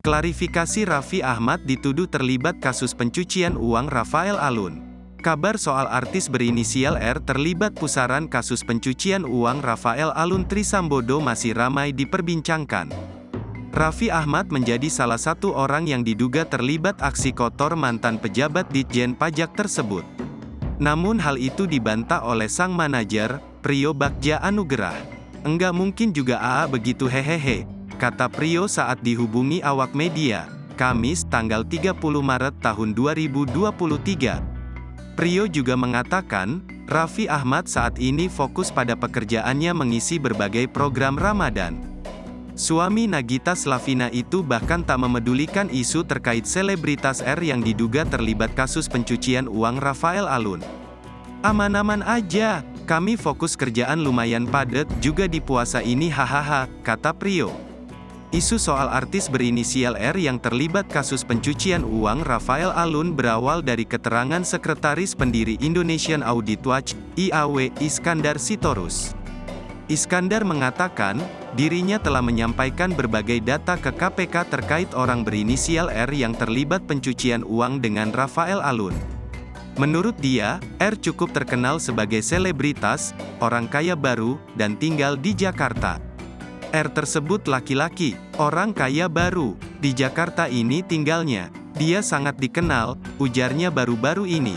Klarifikasi Raffi Ahmad dituduh terlibat kasus pencucian uang Rafael Alun. Kabar soal artis berinisial R terlibat pusaran kasus pencucian uang Rafael Alun Trisambodo masih ramai diperbincangkan. Raffi Ahmad menjadi salah satu orang yang diduga terlibat aksi kotor mantan pejabat Ditjen Pajak tersebut. Namun hal itu dibantah oleh sang manajer, Prio Bagja Anugerah. "Enggak mungkin juga begitu hehehe," kata Prio saat dihubungi awak media, Kamis, tanggal 30 Maret tahun 2023. Prio juga mengatakan, Raffi Ahmad saat ini fokus pada pekerjaannya mengisi berbagai program Ramadan. Suami Nagita Slavina itu bahkan tak memedulikan isu terkait selebritas R yang diduga terlibat kasus pencucian uang Rafael Alun. "Aman-aman aja, kami fokus kerjaan lumayan padat juga di puasa ini hahaha," kata Prio. Isu soal artis berinisial R yang terlibat kasus pencucian uang Rafael Alun berawal dari keterangan Sekretaris Pendiri Indonesian Audit Watch, IAW, Iskandar Sitorus. Iskandar mengatakan, dirinya telah menyampaikan berbagai data ke KPK terkait orang berinisial R yang terlibat pencucian uang dengan Rafael Alun. Menurut dia, R cukup terkenal sebagai selebritas, orang kaya baru, dan tinggal di Jakarta. R tersebut laki-laki, orang kaya baru, di Jakarta ini tinggalnya. Dia sangat dikenal, ujarnya baru-baru ini.